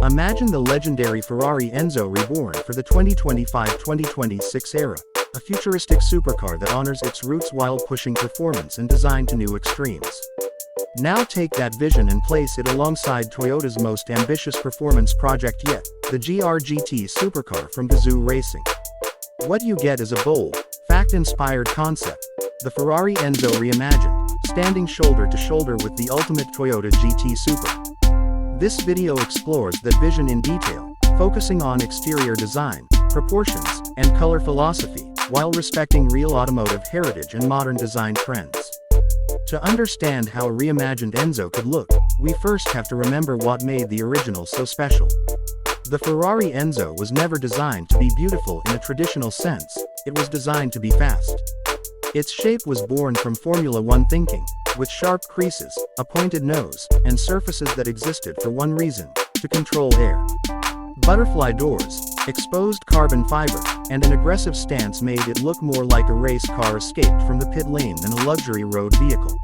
Imagine the legendary Ferrari Enzo Reborn for the 2025-2026 era, a futuristic supercar that honors its roots while pushing performance and design to new extremes. Now take that vision and place it alongside Toyota's most ambitious performance project yet, the GR-GT supercar from Gazoo Racing. What you get is a bold, fact-inspired concept, the Ferrari Enzo Reimagined, standing shoulder to shoulder with the ultimate Toyota GT Super. This video explores that vision in detail, focusing on exterior design, proportions, and color philosophy, while respecting real automotive heritage and modern design trends. To understand how a reimagined Enzo could look, we first have to remember what made the original so special. The Ferrari Enzo was never designed to be beautiful in a traditional sense, it was designed to be fast. Its shape was born from Formula One thinking, with sharp creases, a pointed nose, and surfaces that existed for one reason: to control air. Butterfly doors, exposed carbon fiber, and an aggressive stance made it look more like a race car escaped from the pit lane than a luxury road vehicle.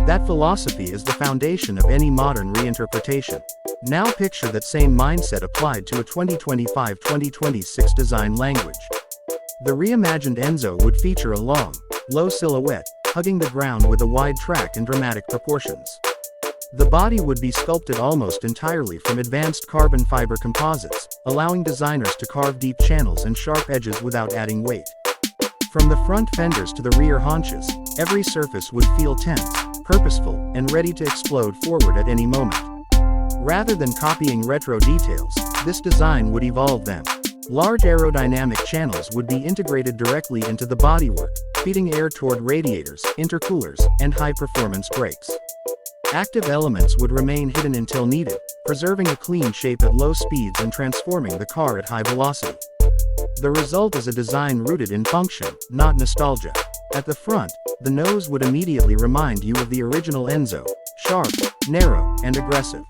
That philosophy is the foundation of any modern reinterpretation. Now picture that same mindset applied to a 2025-2026 design language. The reimagined Enzo would feature a long, low silhouette, hugging the ground with a wide track and dramatic proportions. The body would be sculpted almost entirely from advanced carbon fiber composites, allowing designers to carve deep channels and sharp edges without adding weight. From the front fenders to the rear haunches, every surface would feel tense, purposeful, and ready to explode forward at any moment. Rather than copying retro details, this design would evolve them. Large aerodynamic channels would be integrated directly into the bodywork, feeding air toward radiators, intercoolers, and high-performance brakes. Active elements would remain hidden until needed, preserving a clean shape at low speeds and transforming the car at high velocity. The result is a design rooted in function, not nostalgia. At the front, the nose would immediately remind you of the original Enzo: sharp, narrow, and aggressive.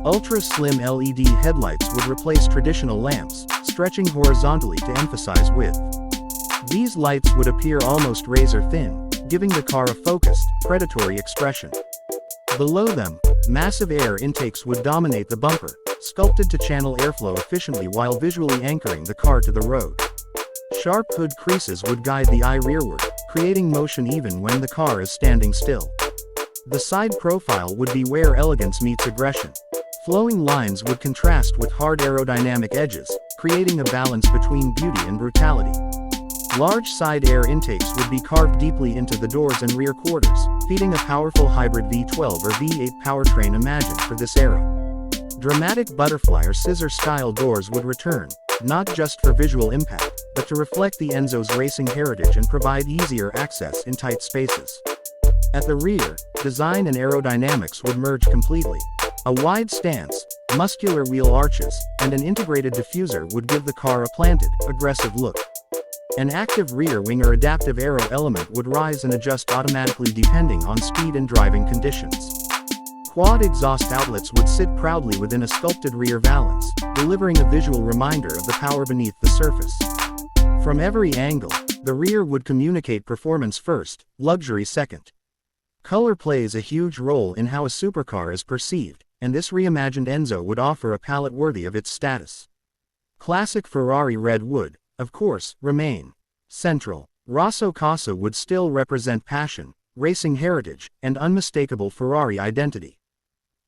Ultra-slim LED headlights would replace traditional lamps, stretching horizontally to emphasize width. These lights would appear almost razor-thin, giving the car a focused, predatory expression. Below them, massive air intakes would dominate the bumper, sculpted to channel airflow efficiently while visually anchoring the car to the road. Sharp hood creases would guide the eye rearward, creating motion even when the car is standing still. The side profile would be where elegance meets aggression. Flowing lines would contrast with hard aerodynamic edges, creating a balance between beauty and brutality. Large side air intakes would be carved deeply into the doors and rear quarters, feeding a powerful hybrid V12 or V8 powertrain imagined for this era. Dramatic butterfly or scissor-style doors would return, not just for visual impact, but to reflect the Enzo's racing heritage and provide easier access in tight spaces. At the rear, design and aerodynamics would merge completely. A wide stance, muscular wheel arches, and an integrated diffuser would give the car a planted, aggressive look. An active rear wing or adaptive aero element would rise and adjust automatically depending on speed and driving conditions. Quad exhaust outlets would sit proudly within a sculpted rear valance, delivering a visual reminder of the power beneath the surface. From every angle, the rear would communicate performance first, luxury second. Color plays a huge role in how a supercar is perceived, and this reimagined Enzo would offer a palette worthy of its status. Classic Ferrari red would, of course, remain central. Rosso Casa would still represent passion, racing heritage, and unmistakable Ferrari identity.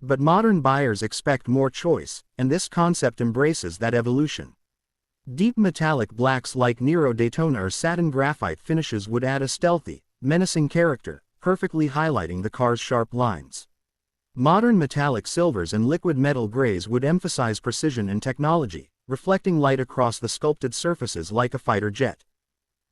But modern buyers expect more choice, and this concept embraces that evolution. Deep metallic blacks like Nero Daytona or satin graphite finishes would add a stealthy, menacing character, perfectly highlighting the car's sharp lines. Modern metallic silvers and liquid metal grays would emphasize precision and technology, reflecting light across the sculpted surfaces like a fighter jet.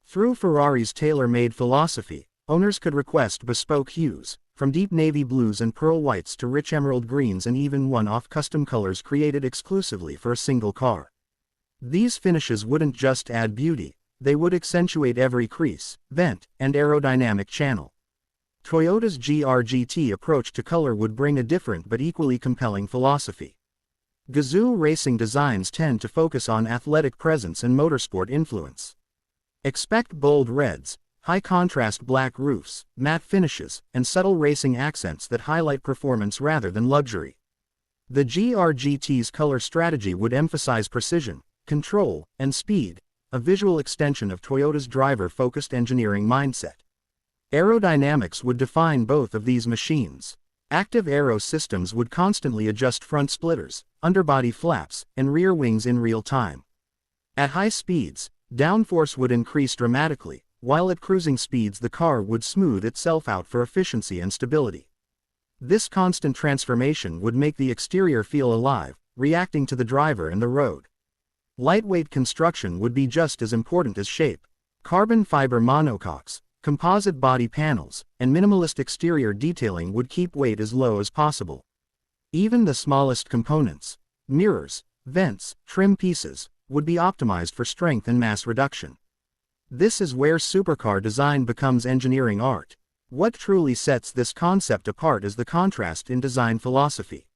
Through Ferrari's tailor-made philosophy, owners could request bespoke hues, from deep navy blues and pearl whites to rich emerald greens and even one-off custom colors created exclusively for a single car. These finishes wouldn't just add beauty, they would accentuate every crease, vent, and aerodynamic channel. Toyota's GR-GT approach to color would bring a different but equally compelling philosophy. Gazoo Racing designs tend to focus on athletic presence and motorsport influence. Expect bold reds, high-contrast black roofs, matte finishes, and subtle racing accents that highlight performance rather than luxury. The GR-GT's color strategy would emphasize precision, control, and speed, a visual extension of Toyota's driver-focused engineering mindset. Aerodynamics would define both of these machines. Active aero systems would constantly adjust front splitters, underbody flaps, and rear wings in real time. At high speeds, downforce would increase dramatically, while at cruising speeds the car would smooth itself out for efficiency and stability. This constant transformation would make the exterior feel alive, reacting to the driver and the road. Lightweight construction would be just as important as shape. Carbon fiber monocoques, composite body panels, and minimalist exterior detailing would keep weight as low as possible. Even the smallest components, mirrors, vents, trim pieces, would be optimized for strength and mass reduction. This is where supercar design becomes engineering art. What truly sets this concept apart is the contrast in design philosophy.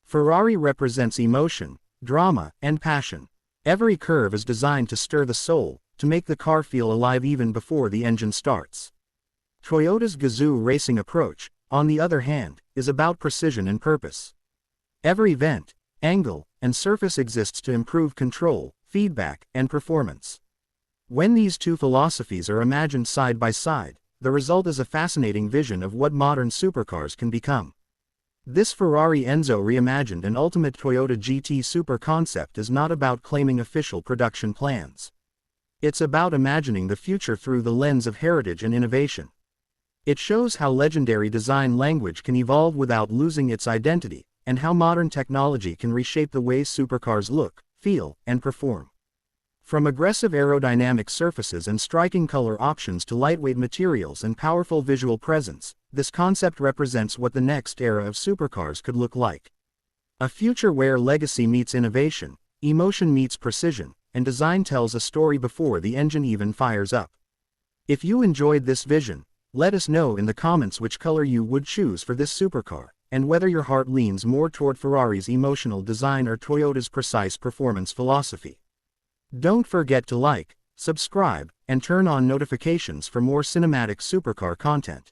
Ferrari represents emotion, drama, and passion. Every curve is designed to stir the soul, to make the car feel alive even before the engine starts. Toyota's Gazoo racing approach, on the other hand, is about precision and purpose. Every vent, angle, and surface exists to improve control, feedback, and performance. When these two philosophies are imagined side by side, the result is a fascinating vision of what modern supercars can become. This Ferrari Enzo Reimagined and ultimate Toyota GT super concept is not about claiming official production plans. It's about imagining the future through the lens of heritage and innovation. It shows how legendary design language can evolve without losing its identity, and how modern technology can reshape the way supercars look, feel, and perform. From aggressive aerodynamic surfaces and striking color options to lightweight materials and powerful visual presence, this concept represents what the next era of supercars could look like. A future where legacy meets innovation, emotion meets precision, and design tells a story before the engine even fires up. If you enjoyed this vision, let us know in the comments which color you would choose for this supercar, and whether your heart leans more toward Ferrari's emotional design or Toyota's precise performance philosophy. Don't forget to like, subscribe, and turn on notifications for more cinematic supercar content.